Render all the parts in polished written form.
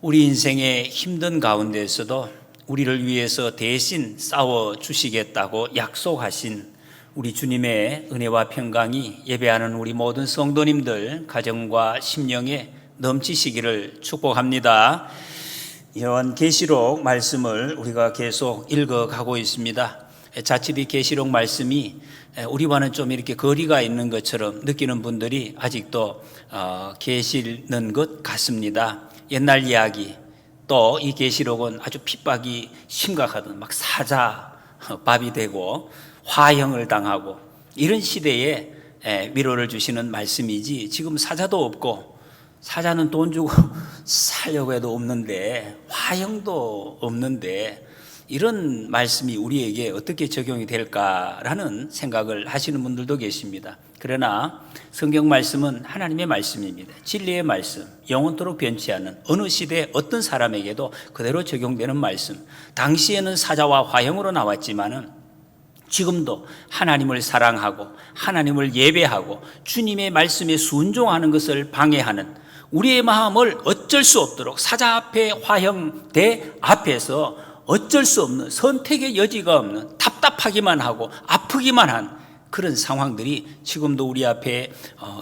우리 인생의 힘든 가운데에서도 우리를 위해서 대신 싸워 주시겠다고 약속하신 우리 주님의 은혜와 평강이 예배하는 우리 모든 성도님들 가정과 심령에 넘치시기를 축복합니다. 요한계시록 말씀을 우리가 계속 읽어가고 있습니다. 자칫 이 계시록 말씀이 우리와는 좀 이렇게 거리가 있는 것처럼 느끼는 분들이 아직도 계시는 것 같습니다. 옛날 이야기, 또 이 계시록은 아주 핍박이 심각하던 막 사자밥이 되고 화형을 당하고 이런 시대에 위로를 주시는 말씀이지, 지금 사자도 없고 사자는 돈 주고 살려고 해도 없는데 화형도 없는데 이런 말씀이 우리에게 어떻게 적용이 될까라는 생각을 하시는 분들도 계십니다. 그러나 성경 말씀은 하나님의 말씀입니다. 진리의 말씀, 영원토록 변치 않는 어느 시대 어떤 사람에게도 그대로 적용되는 말씀. 당시에는 사자와 화형으로 나왔지만은 지금도 하나님을 사랑하고 하나님을 예배하고 주님의 말씀에 순종하는 것을 방해하는 우리의 마음을 어쩔 수 없도록 사자 앞에 화형대 앞에서 어쩔 수 없는, 선택의 여지가 없는, 답답하기만 하고 아프기만 한 그런 상황들이 지금도 우리 앞에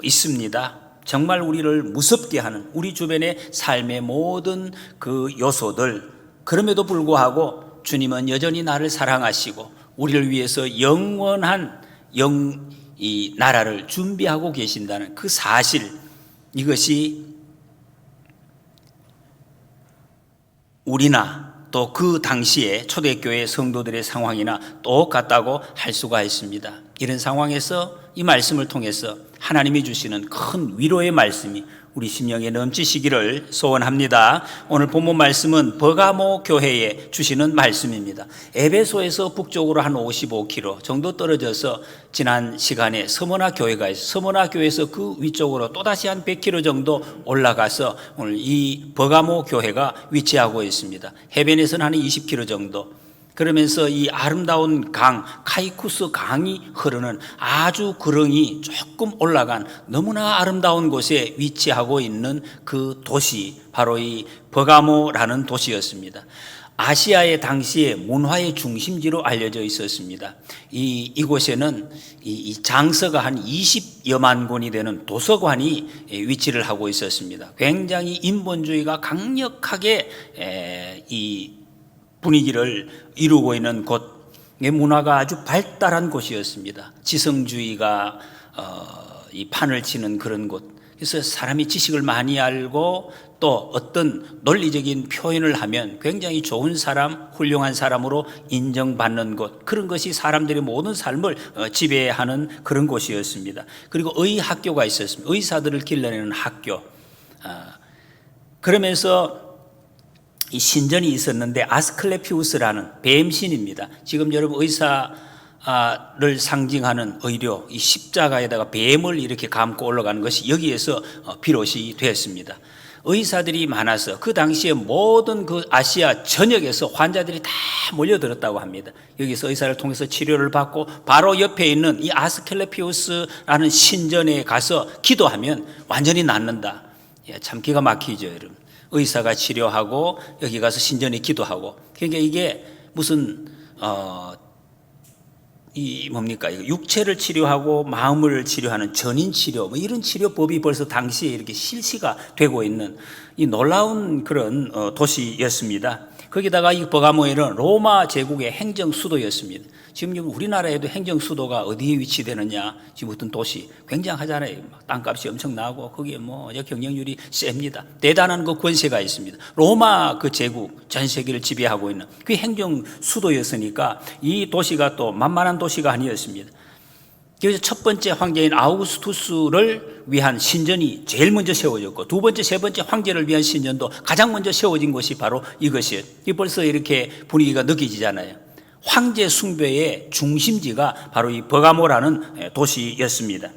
있습니다. 정말 우리를 무섭게 하는 우리 주변의 삶의 모든 그 요소들, 그럼에도 불구하고 주님은 여전히 나를 사랑하시고 우리를 위해서 영원한 이 나라를 준비하고 계신다는 그 사실, 이것이 우리나 또 그 당시에 초대교회 성도들의 상황이나 똑같다고 할 수가 있습니다. 이런 상황에서 이 말씀을 통해서 하나님이 주시는 큰 위로의 말씀이 우리 심령에 넘치시기를 소원합니다. 오늘 본문 말씀은 버가모 교회에 주시는 말씀입니다. 에베소에서 북쪽으로 한 55km 정도 떨어져서 지난 시간에 서머나 교회가 있어요. 서머나 교회에서 그 위쪽으로 또다시 한 100km 정도 올라가서 오늘 이 버가모 교회가 위치하고 있습니다. 해변에서는 한 20km 정도. 그러면서 이 아름다운 강, 카이쿠스 강이 흐르는 아주 구렁이 조금 올라간 너무나 아름다운 곳에 위치하고 있는 그 도시, 바로 이 버가모라는 도시였습니다. 아시아의 당시에 문화의 중심지로 알려져 있었습니다. 이곳에는 이 장서가 한 20여만 권이 되는 도서관이 위치를 하고 있었습니다. 굉장히 인본주의가 강력하게 이 분위기를 이루고 있는 곳, 문화가 아주 발달한 곳이었습니다. 지성주의가 이 판을 치는 그런 곳. 그래서 사람이 지식을 많이 알고 또 어떤 논리적인 표현을 하면 굉장히 좋은 사람, 훌륭한 사람으로 인정받는 곳, 그런 것이 사람들의 모든 삶을 지배하는 그런 곳이었습니다. 그리고 의학교가 있었습니다. 의사들을 길러내는 학교. 그러면서 이 신전이 있었는데 아스클레피우스라는 뱀신입니다. 지금 여러분 의사를 상징하는 의료, 이 십자가에다가 뱀을 이렇게 감고 올라가는 것이 여기에서 비롯이 되었습니다. 의사들이 많아서 그 당시에 모든 그 아시아 전역에서 환자들이 다 몰려들었다고 합니다. 여기서 의사를 통해서 치료를 받고 바로 옆에 있는 이 아스클레피우스라는 신전에 가서 기도하면 완전히 낫는다. 참 기가 막히죠, 여러분. 의사가 치료하고 여기 가서 신전에 기도하고, 그러니까 이게 무슨 육체를 치료하고 마음을 치료하는 전인 치료, 뭐 이런 치료법이 벌써 당시에 이렇게 실시가 되고 있는 이 놀라운 그런 도시였습니다. 거기다가 이 버가모에는 로마 제국의 행정 수도였습니다. 지금 우리나라에도 행정 수도가 어디에 위치되느냐, 지금 어떤 도시 굉장하잖아요. 땅값이 엄청 나고 거기에 뭐 경쟁률이 셉니다. 대단한 그 권세가 있습니다. 로마 그 제국 전 세계를 지배하고 있는 그 행정 수도였으니까 이 도시가 또 만만한 도시가 아니었습니다. 그래서 첫 번째 황제인 아우구스투스를 위한 신전이 제일 먼저 세워졌고, 두 번째, 세 번째 황제를 위한 신전도 가장 먼저 세워진 것이 바로 이것이에요. 벌써 이렇게 분위기가 느껴지잖아요. 황제 숭배의 중심지가 바로 이 버가모라는 도시였습니다.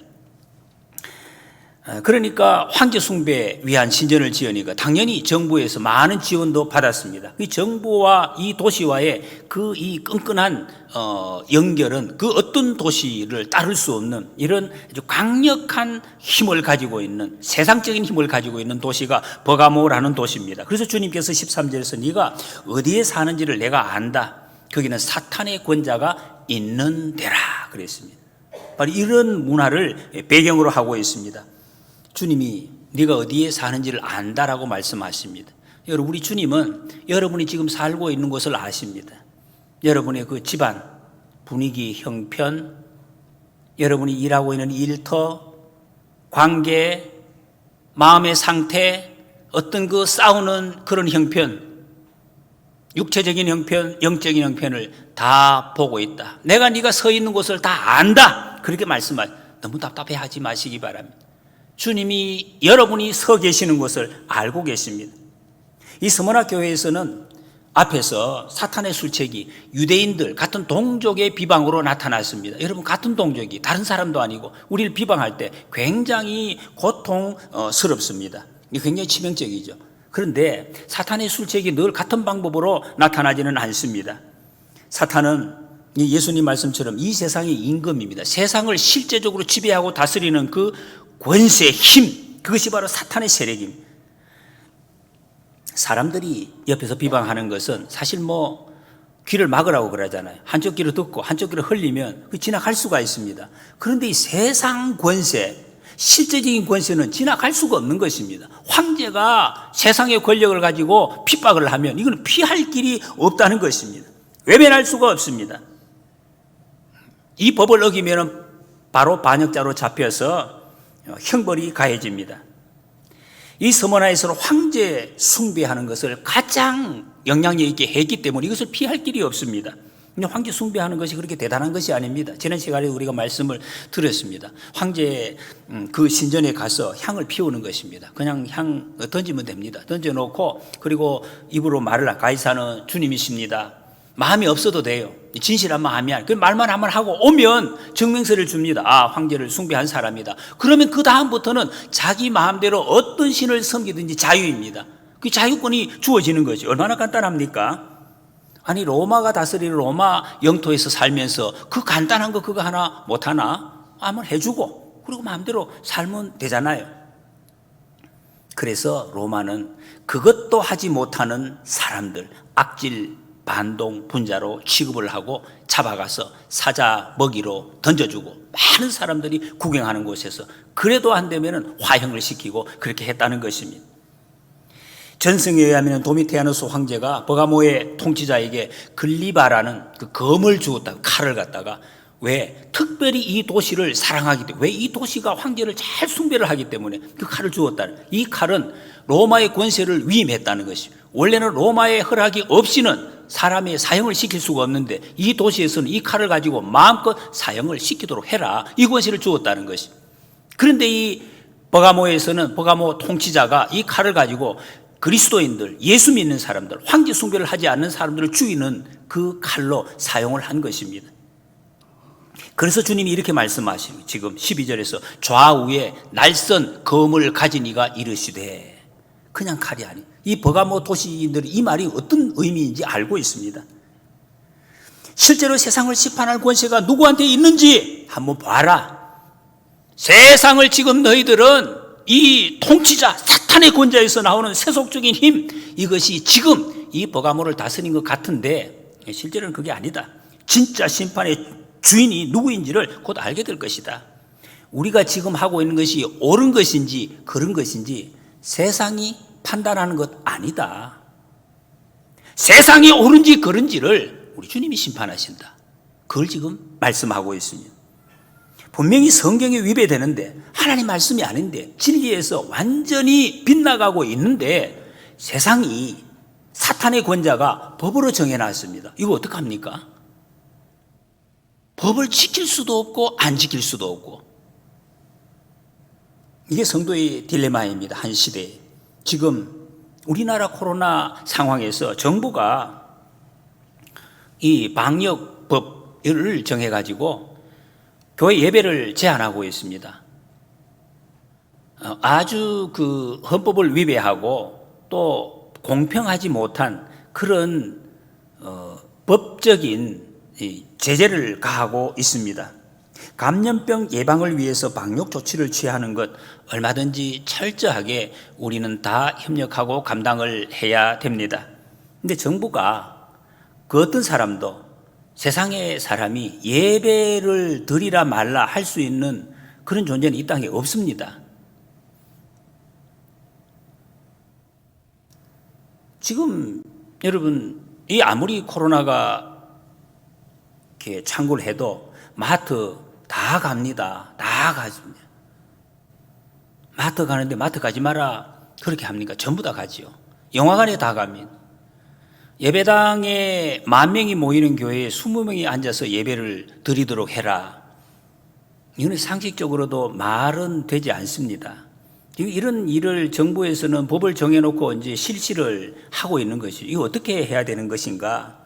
그러니까 황제 숭배 위한 신전을 지으니까 당연히 정부에서 많은 지원도 받았습니다. 이 정부와 이 도시와의 그 이 끈끈한 연결은 그 어떤 도시를 따를 수 없는 이런 아주 강력한 힘을 가지고 있는, 세상적인 힘을 가지고 있는 도시가 버가모라는 도시입니다. 그래서 주님께서 13절에서 네가 어디에 사는지를 내가 안다. 거기는 사탄의 권자가 있는 데라 그랬습니다. 바로 이런 문화를 배경으로 하고 있습니다. 주님이 네가 어디에 사는지를 안다라고 말씀하십니다. 여러분, 우리 주님은 여러분이 지금 살고 있는 곳을 아십니다. 여러분의 그 집안, 분위기, 형편, 여러분이 일하고 있는 일터, 관계, 마음의 상태, 어떤 그 싸우는 그런 형편, 육체적인 형편, 영적인 형편을 다 보고 있다. 내가 네가 서 있는 곳을 다 안다. 그렇게 너무 답답해하지 마시기 바랍니다. 주님이 여러분이 서 계시는 곳을 알고 계십니다. 이 스무나 교회에서는 앞에서 사탄의 술책이 유대인들 같은 동족의 비방으로 나타났습니다. 여러분, 같은 동족이 다른 사람도 아니고 우리를 비방할 때 굉장히 고통스럽습니다. 이게 굉장히 치명적이죠. 그런데 사탄의 술책이 늘 같은 방법으로 나타나지는 않습니다. 사탄은 예수님 말씀처럼 이 세상의 임금입니다. 세상을 실제적으로 지배하고 다스리는 그 권세, 힘, 그것이 바로 사탄의 세력입니다. 사람들이 옆에서 비방하는 것은 사실 귀를 막으라고 그러잖아요. 한쪽 귀를 듣고 한쪽 귀를 흘리면 지나갈 수가 있습니다. 그런데 이 세상 권세, 실제적인 권세는 지나갈 수가 없는 것입니다. 황제가 세상의 권력을 가지고 핍박을 하면 이건 피할 길이 없다는 것입니다. 외면할 수가 없습니다. 이 법을 어기면 바로 반역자로 잡혀서 형벌이 가해집니다. 이 서머나에서는 황제 숭배하는 것을 가장 영향력 있게 했기 때문에 이것을 피할 길이 없습니다. 근데 황제 숭배하는 것이 그렇게 대단한 것이 아닙니다. 지난 시간에 우리가 말씀을 드렸습니다. 황제 그 신전에 가서 향을 피우는 것입니다. 그냥 향 던지면 됩니다. 던져놓고 그리고 입으로 말을 가이사는 주님이십니다. 마음이 없어도 돼요. 진실한 마음이 아니라 그 말만 한번 하고 오면 증명서를 줍니다. 아, 황제를 숭배한 사람이다. 그러면 그 다음부터는 자기 마음대로 어떤 신을 섬기든지 자유입니다. 그 자유권이 주어지는 거죠. 얼마나 간단합니까? 아니, 로마가 다스리는 로마 영토에서 살면서 그 간단한 거 그거 하나 못하나? 한번 해주고 그리고 마음대로 살면 되잖아요. 그래서 로마는 그것도 하지 못하는 사람들, 악질 반동 분자로 취급을 하고 잡아가서 사자 먹이로 던져주고 많은 사람들이 구경하는 곳에서 그래도 안 되면 화형을 시키고 그렇게 했다는 것입니다. 전승에 의하면 도미티아누스 황제가 버가모의 통치자에게 글리바라는 그 검을 주었다, 칼을 갖다가 왜 특별히 이 도시를 사랑하기 때문에, 왜 이 도시가 황제를 잘 숭배를 하기 때문에 그 칼을 주었다. 이 칼은 로마의 권세를 위임했다는 것이죠. 원래는 로마의 허락이 없이는 사람의 사형을 시킬 수가 없는데 이 도시에서는 이 칼을 가지고 마음껏 사형을 시키도록 해라, 이 권세를 주었다는 것이. 그런데 이 버가모에서는 버가모 통치자가 이 칼을 가지고 그리스도인들, 예수 믿는 사람들, 황제 숭배를 하지 않는 사람들을 죽이는 그 칼로 사용을 한 것입니다. 그래서 주님이 이렇게 말씀하십니다. 지금 12절에서 좌우에 날선 검을 가진 이가 이르시되, 그냥 칼이 아니. 이 버가모 도시인들이 이 말이 어떤 의미인지 알고 있습니다. 실제로 세상을 심판할 권세가 누구한테 있는지 한번 봐라. 세상을 지금 너희들은 이 통치자 사탄의 권자에서 나오는 세속적인 힘, 이것이 지금 이 버가모를 다스린 것 같은데 실제로는 그게 아니다. 진짜 심판의 주인이 누구인지를 곧 알게 될 것이다. 우리가 지금 하고 있는 것이 옳은 것인지 그런 것인지 세상이 판단하는 것 아니다. 세상이 옳은지 그른지를 우리 주님이 심판하신다. 그걸 지금 말씀하고 있습니다. 분명히 성경에 위배되는데, 하나님 말씀이 아닌데, 진리에서 완전히 빗나가고 있는데 세상이, 사탄의 권자가 법으로 정해놨습니다. 이거 어떡합니까? 법을 지킬 수도 없고 안 지킬 수도 없고. 이게 성도의 딜레마입니다. 한 시대에. 지금 우리나라 코로나 상황에서 정부가 이 방역법을 정해가지고 교회 예배를 제한하고 있습니다. 아주 그 헌법을 위배하고 또 공평하지 못한 그런 법적인 제재를 가하고 있습니다. 감염병 예방을 위해서 방역 조치를 취하는 것 얼마든지 철저하게 우리는 다 협력하고 감당을 해야 됩니다. 근데 정부가 그 어떤 사람도 세상의 사람이 예배를 드리라 말라 할 수 있는 그런 존재는 이 땅에 없습니다. 지금 여러분 이 아무리 코로나가 이렇게 창궐 해도 마트 다 갑니다. 다 가십니다. 마트 가는데 마트 가지 마라 그렇게 합니까? 전부 다 가지요. 영화관에 다 갑니다. 예배당에 10,000명이 모이는 교회에 20명이 앉아서 예배를 드리도록 해라. 이건 상식적으로도 말은 되지 않습니다. 이런 일을 정부에서는 법을 정해놓고 이제 실시를 하고 있는 것이죠. 이거 어떻게 해야 되는 것인가?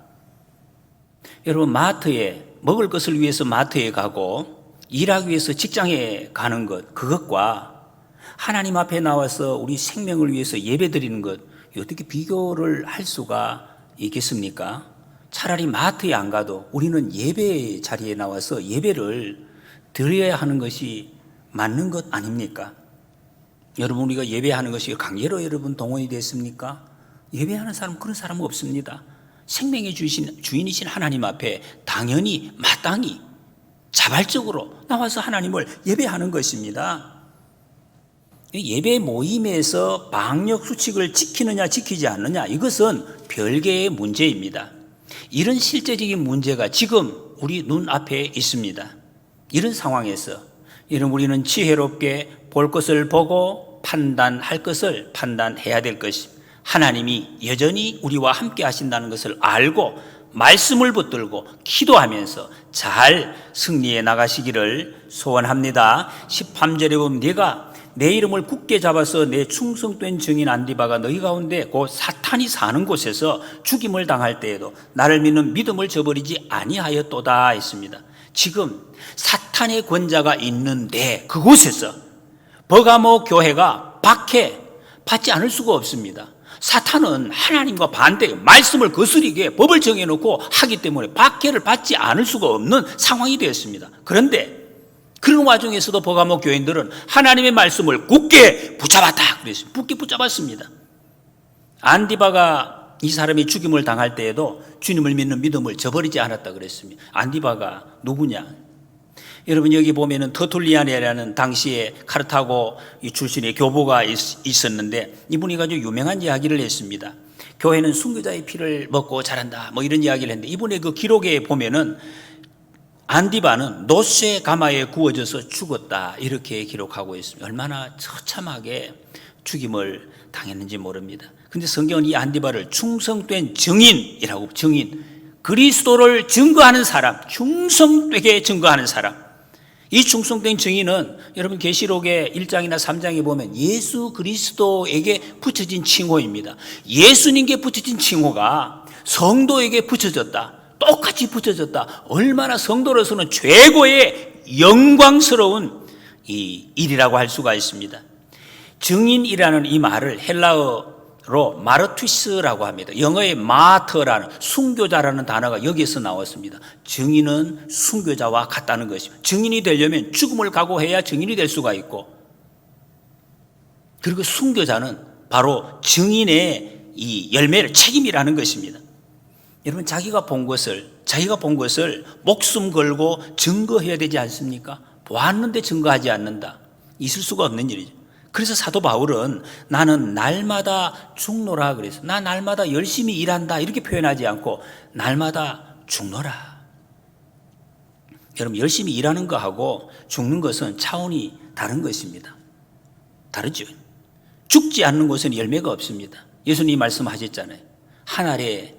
여러분 마트에 먹을 것을 위해서 마트에 가고 일하기 위해서 직장에 가는 것 그것과 하나님 앞에 나와서 우리 생명을 위해서 예배 드리는 것 어떻게 비교를 할 수가 있겠습니까? 차라리 마트에 안 가도 우리는 예배 자리에 나와서 예배를 드려야 하는 것이 맞는 것 아닙니까? 여러분 우리가 예배하는 것이 강제로 여러분 동원이 됐습니까? 예배하는 사람 그런 사람은 없습니다. 생명의 주인이신 하나님 앞에 당연히 마땅히 자발적으로 나와서 하나님을 예배하는 것입니다. 예배 모임에서 방역 수칙을 지키느냐 지키지 않느냐 이것은 별개의 문제입니다. 이런 실제적인 문제가 지금 우리 눈앞에 있습니다. 이런 상황에서 우리는 지혜롭게 볼 것을 보고 판단할 것을 판단해야 될 것입니다. 하나님이 여전히 우리와 함께 하신다는 것을 알고 말씀을 붙들고 기도하면서 잘 승리해 나가시기를 소원합니다. 13절에 보면 네가 내 이름을 굳게 잡아서 내 충성된 증인 안디바가 너희 가운데 곧 사탄이 사는 곳에서 죽임을 당할 때에도 나를 믿는 믿음을 저버리지 아니하였도다 했습니다. 지금 사탄의 권자가 있는데 그곳에서 버가모 교회가 박해받지 않을 수가 없습니다. 사탄은 하나님과 반대 말씀을 거스리게 법을 정해놓고 하기 때문에 박해를 받지 않을 수가 없는 상황이 되었습니다. 그런데 그런 와중에서도 버가모 교인들은 하나님의 말씀을 굳게 붙잡았다 그랬습니다. 굳게 붙잡았습니다. 안디바가 이 사람이 죽임을 당할 때에도 주님을 믿는 믿음을 저버리지 않았다 그랬습니다. 안디바가 누구냐? 여러분 여기 보면은 터툴리안이라는 당시에 카르타고 출신의 교부가 있었는데 이분이 아주 유명한 이야기를 했습니다. 교회는 순교자의 피를 먹고 자란다 뭐 이런 이야기를 했는데 이분의 그 기록에 보면은 안디바는 노쇠 가마에 구워져서 죽었다 이렇게 기록하고 있습니다. 얼마나 처참하게 죽임을 당했는지 모릅니다. 근데 성경은 이 안디바를 충성된 증인이라고 증인 그리스도를 증거하는 사람 충성되게 증거하는 사람 이 충성된 증인은 여러분 계시록의 1장이나 3장에 보면 예수 그리스도에게 붙여진 칭호입니다. 예수님께 붙여진 칭호가 성도에게 붙여졌다. 똑같이 붙여졌다. 얼마나 성도로서는 최고의 영광스러운 이 일이라고 할 수가 있습니다. 증인이라는 이 말을 헬라어로 마르투스라고 합니다. 영어의 마터라는 순교자라는 단어가 여기서 나왔습니다. 증인은 순교자와 같다는 것입니다. 증인이 되려면 죽음을 각오해야 증인이 될 수가 있고 그리고 순교자는 바로 증인의 이 열매를 책임이라는 것입니다. 여러분 자기가 본 것을 목숨 걸고 증거해야 되지 않습니까? 보았는데 증거하지 않는다. 있을 수가 없는 일이죠. 그래서 사도 바울은 나는 날마다 죽노라 그래서 나 날마다 열심히 일한다 이렇게 표현하지 않고 날마다 죽노라. 여러분 열심히 일하는 거하고 죽는 것은 차원이 다른 것입니다. 다르죠. 죽지 않는 곳은 열매가 없습니다. 예수님이 말씀하셨잖아요. 한 알에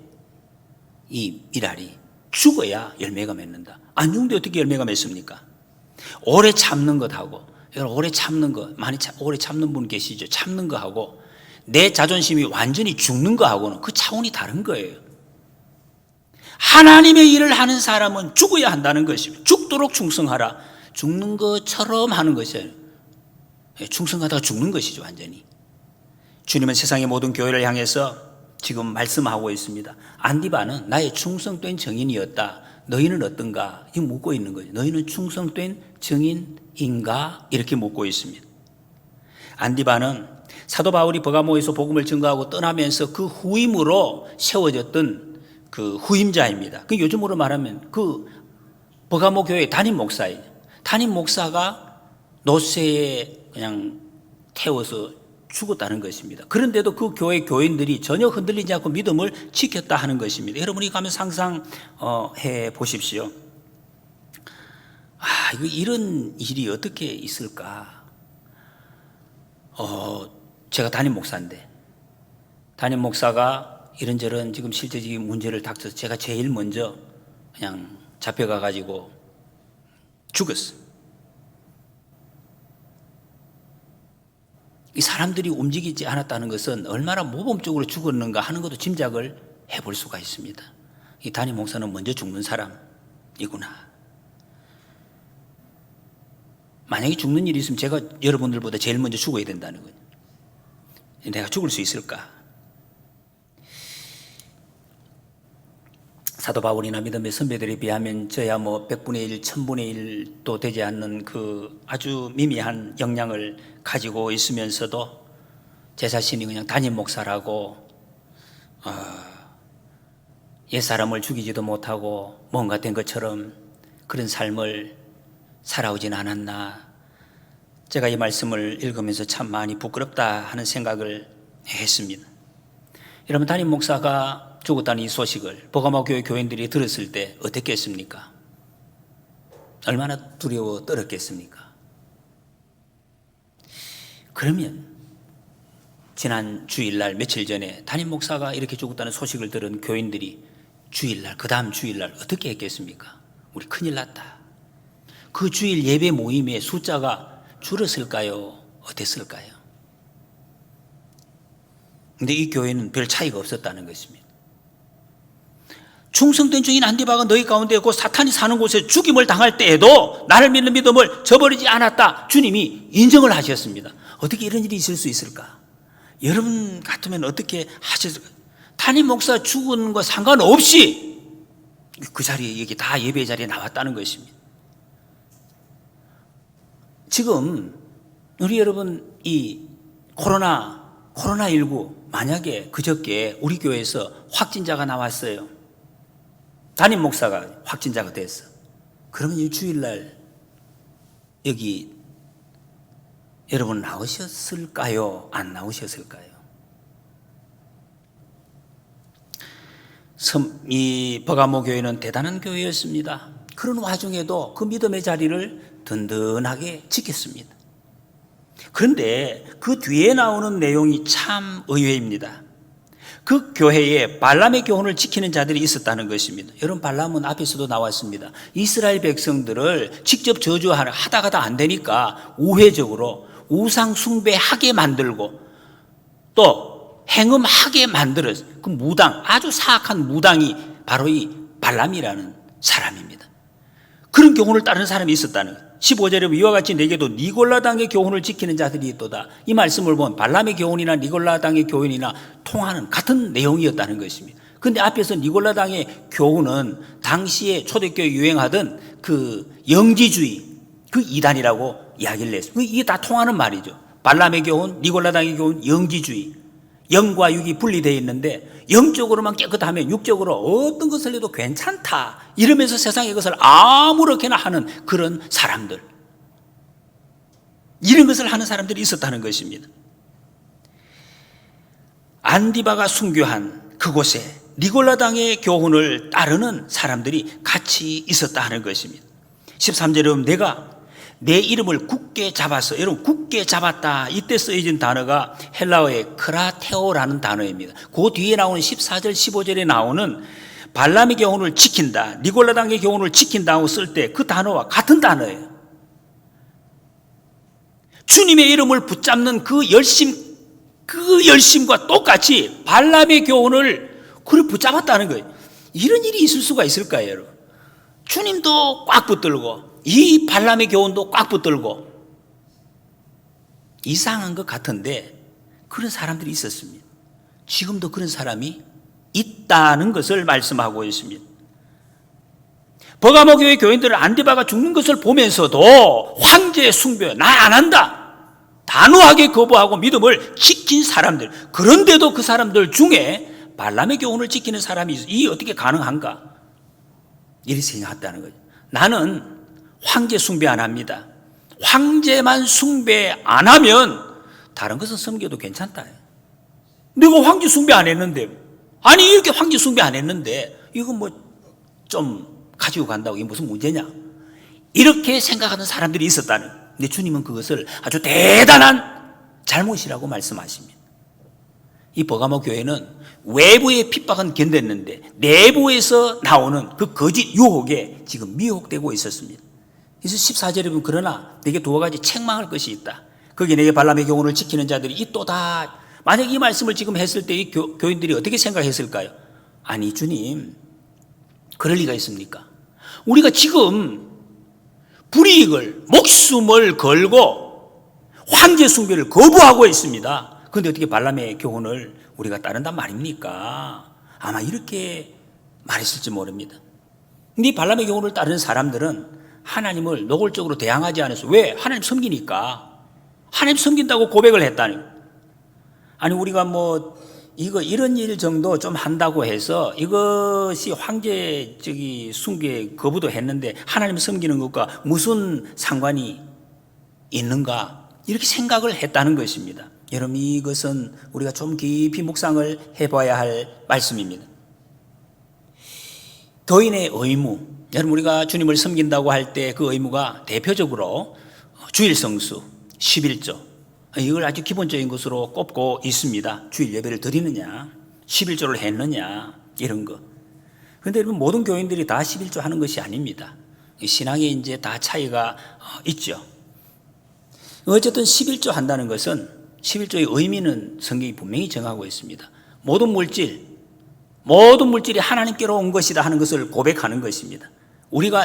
이 일알이 죽어야 열매가 맺는다. 안 죽는데 어떻게 열매가 맺습니까? 오래 참는 것하고 여러분 오래 참는 거 많이 오래 참는 분 계시죠? 참는 거하고 내 자존심이 완전히 죽는 거하고는 그 차원이 다른 거예요. 하나님의 일을 하는 사람은 죽어야 한다는 것입니다. 죽도록 충성하라. 죽는 것처럼 하는 것이에요. 충성하다가 죽는 것이죠, 완전히. 주님은 세상의 모든 교회를 향해서 지금 말씀하고 있습니다. 안디바는 나의 충성된 증인이었다. 너희는 어떤가? 이거 묻고 있는 거죠. 너희는 충성된 증인인가? 이렇게 묻고 있습니다. 안디바는 사도 바울이 버가모에서 복음을 증거하고 떠나면서 그 후임으로 세워졌던 그 후임자입니다. 그 요즘으로 말하면 그 버가모 교회 담임 목사예요. 담임 목사가 노새에 그냥 태워서 죽었다는 것입니다. 그런데도 그 교회 교인들이 전혀 흔들리지 않고 믿음을 지켰다 하는 것입니다. 여러분이 가면 상상해 보십시오. 이런 일이 어떻게 있을까? 제가 담임 목사인데 담임 목사가 이런저런 지금 실제적인 문제를 닥쳐서 제가 제일 먼저 그냥 잡혀가 가지고 죽었어요. 이 사람들이 움직이지 않았다는 것은 얼마나 모범적으로 죽었는가 하는 것도 짐작을 해볼 수가 있습니다. 이 담임 목사는 먼저 죽는 사람이구나. 만약에 죽는 일이 있으면 제가 여러분들보다 제일 먼저 죽어야 된다는 거예요. 내가 죽을 수 있을까? 사도 바울이나 믿음의 선배들에 비하면 저야 100분의 1, 1000분의 1도 되지 않는 그 아주 미미한 역량을 가지고 있으면서도 제 자신이 그냥 담임 목사라고 옛사람을 죽이지도 못하고 뭔가 된 것처럼 그런 삶을 살아오진 않았나. 제가 이 말씀을 읽으면서 참 많이 부끄럽다 하는 생각을 했습니다. 여러분, 담임 목사가 죽었다는 이 소식을 버가모 교회 교인들이 들었을 때 어떻게 했습니까? 얼마나 두려워 떨었겠습니까? 그러면 지난 주일날 며칠 전에 담임 목사가 이렇게 죽었다는 소식을 들은 교인들이 주일날, 그 다음 주일날 어떻게 했겠습니까? 우리 큰일 났다. 그 주일 예배 모임의 숫자가 줄었을까요? 어땠을까요? 근데 이 교회는 별 차이가 없었다는 것입니다. 충성된 증인 안디바가 너희 가운데 있고 사탄이 사는 곳에 죽임을 당할 때에도 나를 믿는 믿음을 저버리지 않았다. 주님이 인정을 하셨습니다. 어떻게 이런 일이 있을 수 있을까? 여러분 같으면 어떻게 하셨을까? 담임 목사 죽은 거 상관없이 그 자리에 여기 다 예배 자리에 나왔다는 것입니다. 지금 우리 여러분 이 코로나19 만약에 그저께 우리 교회에서 확진자가 나왔어요. 담임 목사가 확진자가 됐어. 그러면 이 주일날 여기 여러분 나오셨을까요? 안 나오셨을까요? 이 버가모 교회는 대단한 교회였습니다. 그런 와중에도 그 믿음의 자리를 든든하게 지켰습니다. 그런데 그 뒤에 나오는 내용이 참 의외입니다. 그 교회에 발람의 교훈을 지키는 자들이 있었다는 것입니다. 여러분, 발람은 앞에서도 나왔습니다. 이스라엘 백성들을 직접 저주하다가도 안 되니까 우회적으로 우상 숭배하게 만들고 또 행음하게 만들어서 그 무당, 아주 사악한 무당이 바로 이 발람이라는 사람입니다. 그런 교훈을 따르는 사람이 있었다는 거예요. 15절에 이와 같이 내게도 니골라당의 교훈을 지키는 자들이 있도다. 이 말씀을 보면 발람의 교훈이나 니골라당의 교훈이나 통하는 같은 내용이었다는 것입니다. 그런데 앞에서 니골라당의 교훈은 당시에 초대교회 유행하던 그 영지주의, 그 이단이라고 이야기를 했습니다. 이게 다 통하는 말이죠. 발람의 교훈, 니골라당의 교훈, 영지주의. 영과 육이 분리되어 있는데 영적으로만 깨끗하면 육적으로 어떤 것을 해도 괜찮다 이러면서 세상의 것을 아무렇게나 하는 그런 사람들, 이런 것을 하는 사람들이 있었다는 것입니다. 안디바가 순교한 그곳에 니골라당의 교훈을 따르는 사람들이 같이 있었다 하는 것입니다. 13절에 보면 내가 내 이름을 굳게 잡았어. 여러분, 굳게 잡았다. 이때 쓰여진 단어가 헬라어의 크라테오라는 단어입니다. 그 뒤에 나오는 14절, 15절에 나오는 발람의 교훈을 지킨다, 니골라당의 교훈을 지킨다고 쓸 때 그 단어와 같은 단어예요. 주님의 이름을 붙잡는 그 열심과 똑같이 발람의 교훈을 그걸 붙잡았다는 거예요. 이런 일이 있을 수가 있을까요, 여러분? 주님도 꽉 붙들고 이 발람의 교훈도 꽉 붙들고 이상한 것 같은데 그런 사람들이 있었습니다. 지금도 그런 사람이 있다는 것을 말씀하고 있습니다. 버가모 교회 교인들은 안디바가 죽는 것을 보면서도 황제 숭배, 나 안 한다, 단호하게 거부하고 믿음을 지킨 사람들, 그런데도 그 사람들 중에 발람의 교훈을 지키는 사람이 있어. 이게 어떻게 가능한가? 이렇게 생각했다는 거죠. 나는 황제 숭배 안 합니다. 황제만 숭배 안 하면 다른 것은 섬겨도 괜찮다. 내가 황제 숭배 안 했는데, 아니 이렇게 황제 숭배 안 했는데 이거 뭐 좀 가지고 간다고 이게 무슨 문제냐, 이렇게 생각하는 사람들이 있었다는. 근데 주님은 그것을 아주 대단한 잘못이라고 말씀하십니다. 이 버가모 교회는 외부의 핍박은 견뎠는데 내부에서 나오는 그 거짓 유혹에 지금 미혹되고 있었습니다. 그래서 14절에 보면 그러나 내게 두 가지 책망할 것이 있다. 거기 내게 발람의 교훈을 지키는 자들이 이 또 다, 만약 이 말씀을 지금 했을 때 이 교인들이 어떻게 생각했을까요? 아니 주님, 그럴 리가 있습니까? 우리가 지금 불이익을, 목숨을 걸고 황제 숭배를 거부하고 있습니다. 그런데 어떻게 발람의 교훈을 우리가 따른단 말입니까? 아마 이렇게 말했을지 모릅니다. 근데 이 발람의 교훈을 따르는 사람들은 하나님을 노골적으로 대항하지 않아서, 왜? 하나님 섬기니까. 하나님 섬긴다고 고백을 했다니. 아니 우리가 뭐 이런 일 정도 좀 한다고 해서 이것이 황제 숭배 거부도 했는데 하나님 섬기는 것과 무슨 상관이 있는가, 이렇게 생각을 했다는 것입니다. 여러분, 이것은 우리가 좀 깊이 묵상을 해봐야 할 말씀입니다. 교인의 의무, 여러분 우리가 주님을 섬긴다고 할 때 그 의무가 대표적으로 주일 성수, 11조, 이걸 아주 기본적인 것으로 꼽고 있습니다. 주일 예배를 드리느냐, 11조를 했느냐, 이런 거. 그런데 여러분, 모든 교인들이 다 11조 하는 것이 아닙니다. 신앙에 이제 다 차이가 있죠. 어쨌든 11조 한다는 것은, 11조의 의미는 성경이 분명히 정하고 있습니다. 모든 물질이 하나님께로 온 것이다 하는 것을 고백하는 것입니다.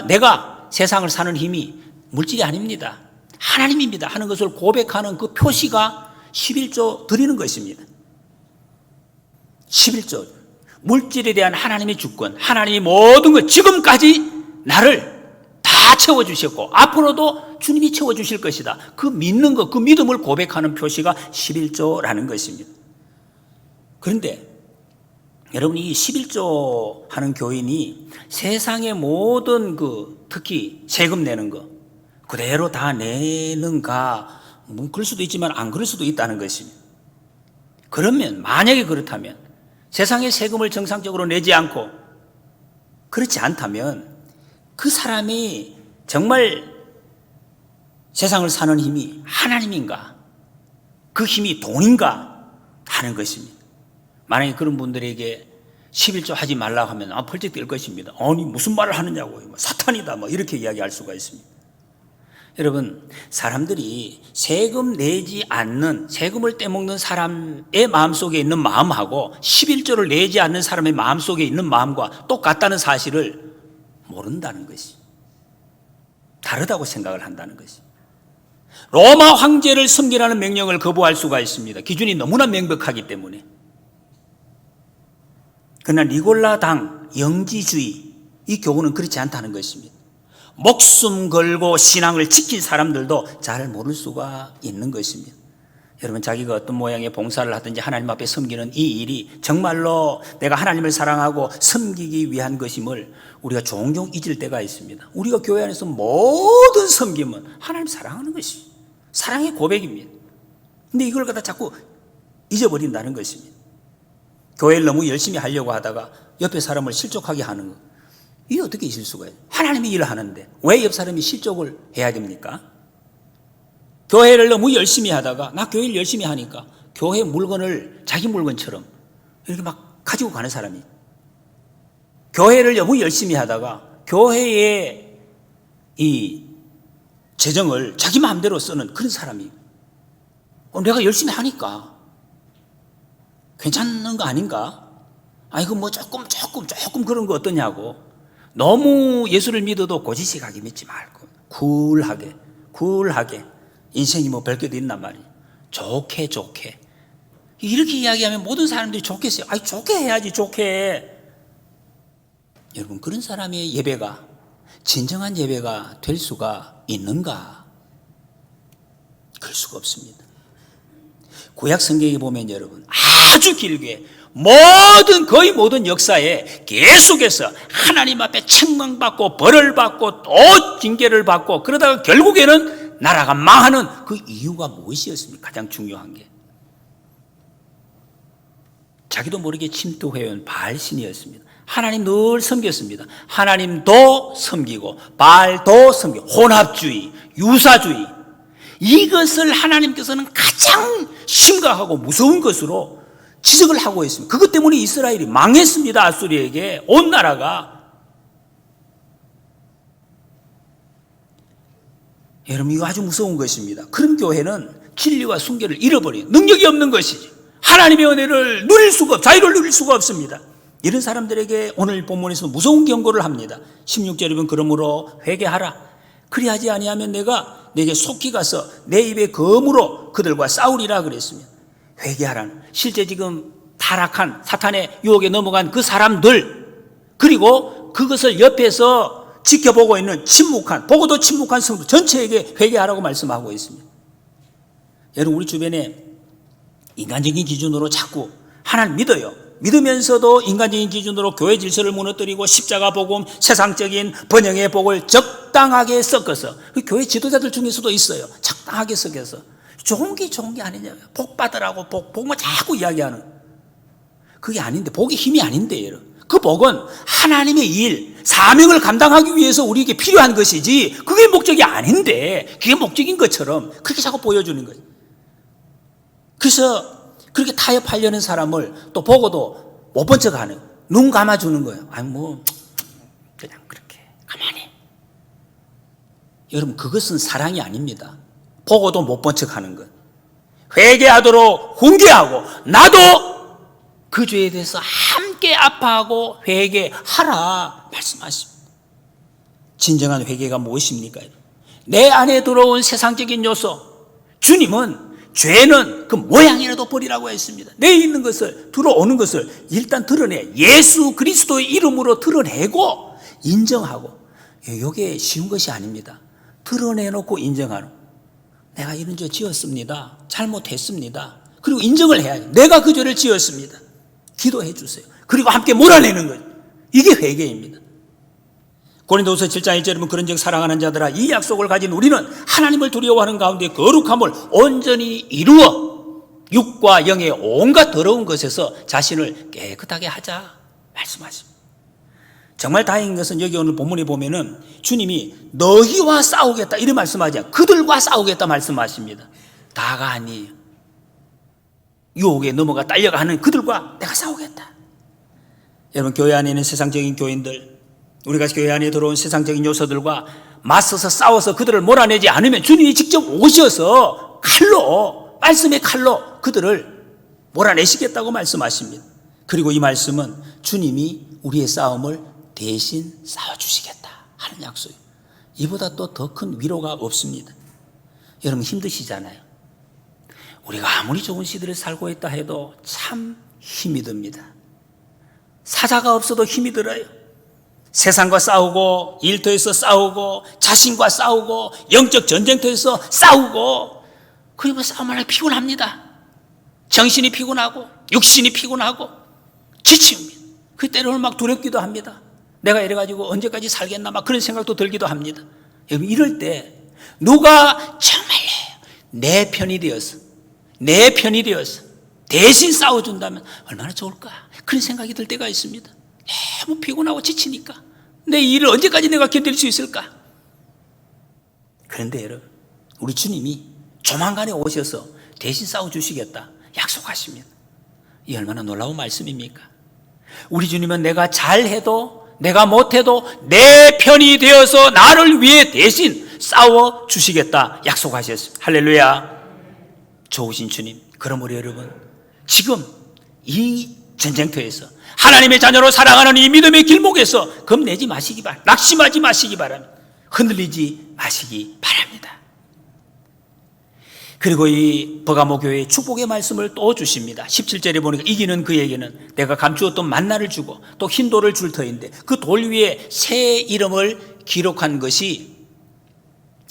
내가 세상을 사는 힘이 물질이 아닙니다, 하나님입니다 하는 것을 고백하는 그 표시가 11조 드리는 것입니다. 11조, 물질에 대한 하나님의 주권, 하나님이 모든 것, 지금까지 나를 다 채워주셨고 앞으로도 주님이 채워주실 것이다, 그 믿는 것, 그 믿음을 고백하는 표시가 11조라는 것입니다. 그런데 여러분이 이 11조 하는 교인이 세상의 모든 특히 세금 내는 거 그대로 다 내는가? 뭐 그럴 수도 있지만 안 그럴 수도 있다는 것입니다. 그러면 만약에 그렇다면, 세상의 세금을 정상적으로 내지 않고 그렇지 않다면 그 사람이 정말 세상을 사는 힘이 하나님인가? 그 힘이 돈인가? 하는 것입니다. 만약에 그런 분들에게 11조 하지 말라고 하면 펄쩍 뛸 것입니다. 아니 무슨 말을 하느냐고, 사탄이다, 이렇게 이야기할 수가 있습니다. 여러분, 사람들이 세금 내지 않는, 세금을 떼먹는 사람의 마음속에 있는 마음하고 11조를 내지 않는 사람의 마음속에 있는 마음과 똑같다는 사실을 모른다는 것이, 다르다고 생각을 한다는 것이. 로마 황제를 섬기라는 명령을 거부할 수가 있습니다. 기준이 너무나 명백하기 때문에. 그러나 니골라당 영지주의, 이 교훈은 그렇지 않다는 것입니다. 목숨 걸고 신앙을 지킨 사람들도 잘 모를 수가 있는 것입니다. 여러분, 자기가 어떤 모양의 봉사를 하든지 하나님 앞에 섬기는 이 일이 정말로 내가 하나님을 사랑하고 섬기기 위한 것임을 우리가 종종 잊을 때가 있습니다. 우리가 교회 안에서 모든 섬김은 하나님 사랑하는 것이 사랑의 고백입니다. 근데 이걸 갖다 자꾸 잊어버린다는 것입니다. 교회를 너무 열심히 하려고 하다가 옆에 사람을 실족하게 하는 것, 이게 어떻게 있을 수가 있어요? 하나님이 일을 하는데 왜 옆 사람이 실족을 해야 됩니까? 교회를 너무 열심히 하다가, 나 교회를 열심히 하니까 교회 물건을 자기 물건처럼 이렇게 막 가지고 가는 사람이, 교회를 너무 열심히 하다가 교회의 이 재정을 자기 마음대로 쓰는 그런 사람이, 내가 열심히 하니까 괜찮은 거 아닌가? 이거 뭐 조금 그런 거 어떠냐고. 너무 예수를 믿어도 고지식하게 믿지 말고 쿨하게 인생이 뭐 별게도 있단 말이에요. 좋게 좋게. 이렇게 이야기하면 모든 사람들이 좋겠어요. 아니 좋게 해야지 좋게. 여러분 그런 사람의 예배가 진정한 예배가 될 수가 있는가? 그럴 수가 없습니다. 구약 성경에 보면 여러분 아주 길게 거의 모든 역사에 계속해서 하나님 앞에 책망받고 벌을 받고 또 징계를 받고 그러다가 결국에는 나라가 망하는 그 이유가 무엇이었습니까? 가장 중요한 게 자기도 모르게 침투해온 바알신이었습니다. 하나님 늘 섬겼습니다. 하나님도 섬기고 바알도 섬기고 혼합주의, 유사주의 이것을 하나님께서는 가장 심각하고 무서운 것으로 지적을 하고 있습니다. 그것 때문에 이스라엘이 망했습니다. 아수리에게 온 나라가. 여러분 이거 아주 무서운 것입니다. 그런 교회는 진리와 순결을 잃어버린 능력이 없는 것이지. 하나님의 은혜를 누릴 수가 없, 자유를 누릴 수가 없습니다. 이런 사람들에게 오늘 본문에서 무서운 경고를 합니다. 16절에 보면 그러므로 회개하라. 그리하지 아니하면 내가 내게 속히 가서 내 입에 검으로 그들과 싸우리라 그랬습니다. 회개하라는 실제 지금 타락한 사탄의 유혹에 넘어간 그 사람들 그리고 그것을 옆에서 지켜보고 있는 침묵한 보고도 침묵한 성도 전체에게 회개하라고 말씀하고 있습니다. 여러분 우리 주변에 인간적인 기준으로 자꾸 하나님 믿어요. 믿으면서도 인간적인 기준으로 교회 질서를 무너뜨리고 십자가 복음, 세상적인 번영의 복을 적당하게 섞어서 그 교회 지도자들 중에서도 있어요. 적당하게 섞어서 좋은 게 아니냐. 복 받으라고 복만 자꾸 이야기하는 그게 아닌데 복이 힘이 아닌데 여러분. 그 복은 하나님의 일, 사명을 감당하기 위해서 우리에게 필요한 것이지 그게 목적이 아닌데 그게 목적인 것처럼 그렇게 자꾸 보여주는 거예요. 그래서 그렇게 타협하려는 사람을 또 보고도 못 본 척 하는 눈 감아주는 거예요. 아니 뭐 그냥 그렇게 가만히. 여러분 그것은 사랑이 아닙니다. 보고도 못 본 척 하는 것. 회개하도록 훈계하고 나도 그 죄에 대해서 함께 아파하고 회개하라 말씀하십니다. 진정한 회개가 무엇입니까? 내 안에 들어온 세상적인 요소 주님은 죄는 그 모양이라도 버리라고 했습니다. 내 있는 것을 들어오는 것을 일단 드러내 예수 그리스도의 이름으로 드러내고 인정하고 이게 쉬운 것이 아닙니다. 드러내놓고 인정하는 내가 이런 죄 지었습니다. 잘못했습니다. 그리고 인정을 해야죠. 내가 그 죄를 지었습니다. 기도해 주세요. 그리고 함께 몰아내는 거예요. 이게 회개입니다. 고린도후서 7장 1절에 보면 그런즉 사랑하는 자들아 이 약속을 가진 우리는 하나님을 두려워하는 가운데 거룩함을 온전히 이루어 육과 영의 온갖 더러운 것에서 자신을 깨끗하게 하자 말씀하십니다. 정말 다행인 것은 여기 오늘 본문에 보면은 주님이 너희와 싸우겠다 이런 말씀하지 않고 그들과 싸우겠다 말씀하십니다. 다가 아니에요. 유혹에 넘어가 딸려가는 그들과 내가 싸우겠다. 여러분 교회 안에 있는 세상적인 교인들 우리가 교회 안에 들어온 세상적인 요소들과 맞서서 싸워서 그들을 몰아내지 않으면 주님이 직접 오셔서 칼로 말씀의 칼로 그들을 몰아내시겠다고 말씀하십니다. 그리고 이 말씀은 주님이 우리의 싸움을 대신 싸워주시겠다 하는 약속이에요. 이보다 또 더 큰 위로가 없습니다. 여러분 힘드시잖아요. 우리가 아무리 좋은 시대를 살고 있다 해도 참 힘이 듭니다. 사자가 없어도 힘이 들어요. 세상과 싸우고 일터에서 싸우고 자신과 싸우고 영적 전쟁터에서 싸우고 그리고 싸움을 피곤합니다. 정신이 피곤하고 육신이 피곤하고 지칩니다. 그때는 막 두렵기도 합니다. 내가 이래가지고 언제까지 살겠나 막 그런 생각도 들기도 합니다. 여러분 이럴 때 누가 정말로 내 편이 되어서 대신 싸워준다면 얼마나 좋을까 그런 생각이 들 때가 있습니다. 너무 피곤하고 지치니까 내 일을 언제까지 내가 견딜 수 있을까? 그런데 여러분 우리 주님이 조만간에 오셔서 대신 싸워주시겠다 약속하십니다. 이 얼마나 놀라운 말씀입니까? 우리 주님은 내가 잘해도 내가 못해도 내 편이 되어서 나를 위해 대신 싸워주시겠다 약속하셨습니다. 할렐루야. 좋으신 주님. 그러므로 여러분 지금 이 전쟁터에서 하나님의 자녀로 살아가는 이 믿음의 길목에서 겁내지 마시기 바랍니다. 낙심하지 마시기 바랍니다. 흔들리지 마시기 바랍니다. 그리고 이 버가모 교회에 축복의 말씀을 또 주십니다. 17절에 보니까 이기는 그에게는 내가 감추었던 만나를 주고 또 흰 돌을 줄 터인데 그 돌 위에 새 이름을 기록한 것이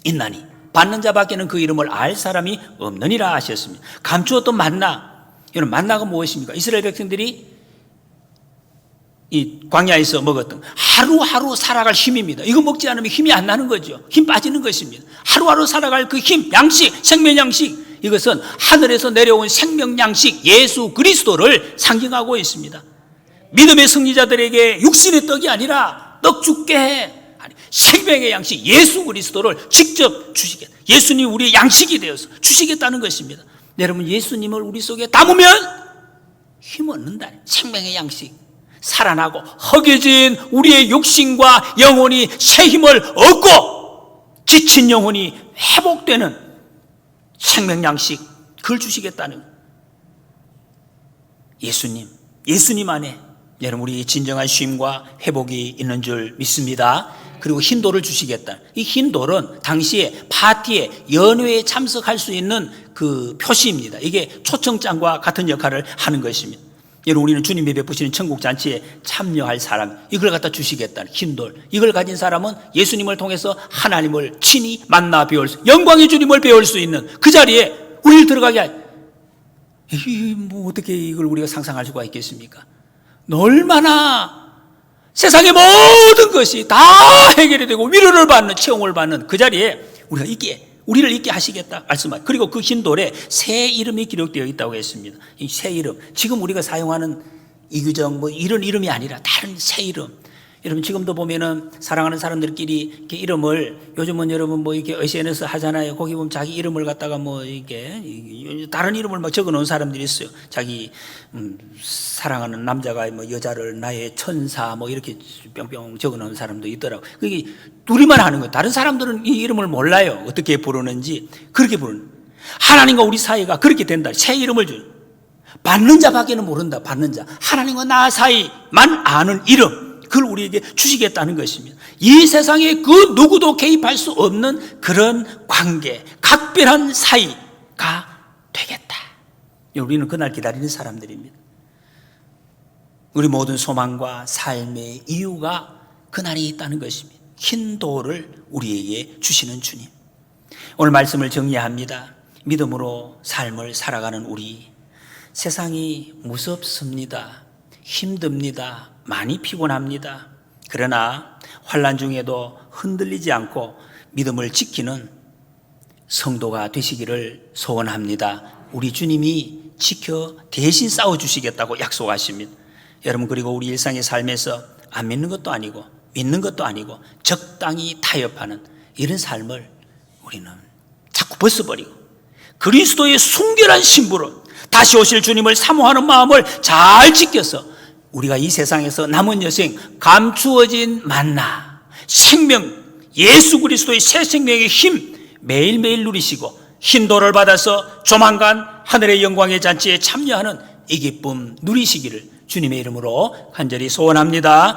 있나니 받는 자밖에는 그 이름을 알 사람이 없느니라 하셨습니다. 감추었던 만나, 여러분 만나가 무엇입니까? 이스라엘 백성들이 이 광야에서 먹었던 하루하루 살아갈 힘입니다. 이거 먹지 않으면 힘이 안 나는 거죠. 힘 빠지는 것입니다. 하루하루 살아갈 그 힘, 양식, 생명 양식, 이것은 하늘에서 내려온 생명 양식 예수 그리스도를 상징하고 있습니다. 믿음의 승리자들에게 육신의 떡이 아니라 떡 죽게 해, 생명의 양식 예수 그리스도를 직접 주시겠다. 예수님 우리의 양식이 되어서 주시겠다는 것입니다. 여러분 예수님을 우리 속에 담으면 힘 얻는다. 생명의 양식, 살아나고 허겨진 우리의 육신과 영혼이 새 힘을 얻고 지친 영혼이 회복되는 생명 양식, 그걸 주시겠다는 예수님 안에 여러분 우리 진정한 쉼과 회복이 있는 줄 믿습니다. 그리고 흰 돌을 주시겠다. 이 흰 돌은 당시에 파티에 연회에 참석할 수 있는 그 표시입니다. 이게 초청장과 같은 역할을 하는 것입니다. 여러분 우리는 주님이 베푸시는 천국 잔치에 참여할 사람, 이걸 갖다 주시겠다는 흰 돌. 이걸 가진 사람은 예수님을 통해서 하나님을 친히 만나 배울 수, 영광의 주님을 배울 수 있는 그 자리에 우리를 들어가게 뭐 어떻게 이걸 우리가 상상할 수가 있겠습니까? 얼마나 세상의 모든 것이 다 해결이 되고 위로를 받는, 채용을 받는 그 자리에 우리를 있게 하시겠다 말씀하세요. 그리고 그 흰 돌에 새 이름이 기록되어 있다고 했습니다. 이 새 이름, 지금 우리가 사용하는 이규정 뭐 이런 이름이 아니라 다른 새 이름. 여러분 지금도 보면은 사랑하는 사람들끼리 이렇게 이름을, 요즘은 여러분 뭐 이렇게 SNS 하잖아요. 거기 보면 자기 이름을 갖다가 뭐 이게 다른 이름을 막 적어 놓은 사람들이 있어요. 자기 사랑하는 남자가 뭐 여자를 나의 천사 뭐 이렇게 뿅뿅 적어 놓은 사람도 있더라고. 그게 둘이만 하는 거예요. 다른 사람들은 이 이름을 몰라요. 어떻게 부르는지. 그렇게 부르는. 하나님과 우리 사이가 그렇게 된다. 새 이름을 줘. 받는 자밖에는 모른다. 받는 자. 하나님과 나 사이만 아는 이름. 그걸 우리에게 주시겠다는 것입니다. 이 세상에 그 누구도 개입할 수 없는 그런 관계, 각별한 사이가 되겠다. 우리는 그날 기다리는 사람들입니다. 우리 모든 소망과 삶의 이유가 그날이 있다는 것입니다. 흰 돌을 우리에게 주시는 주님. 오늘 말씀을 정리합니다. 믿음으로 삶을 살아가는 우리, 세상이 무섭습니다. 힘듭니다. 많이 피곤합니다. 그러나 환난 중에도 흔들리지 않고 믿음을 지키는 성도가 되시기를 소원합니다. 우리 주님이 지켜 대신 싸워주시겠다고 약속하십니다. 여러분 그리고 우리 일상의 삶에서 안 믿는 것도 아니고 믿는 것도 아니고 적당히 타협하는 이런 삶을 우리는 자꾸 벗어버리고 그리스도의 순결한 신부로 다시 오실 주님을 사모하는 마음을 잘 지켜서 우리가 이 세상에서 남은 여생 감추어진 만나, 생명, 예수 그리스도의 새 생명의 힘 매일매일 누리시고 흰 돌을 받아서 조만간 하늘의 영광의 잔치에 참여하는 이 기쁨 누리시기를 주님의 이름으로 간절히 소원합니다.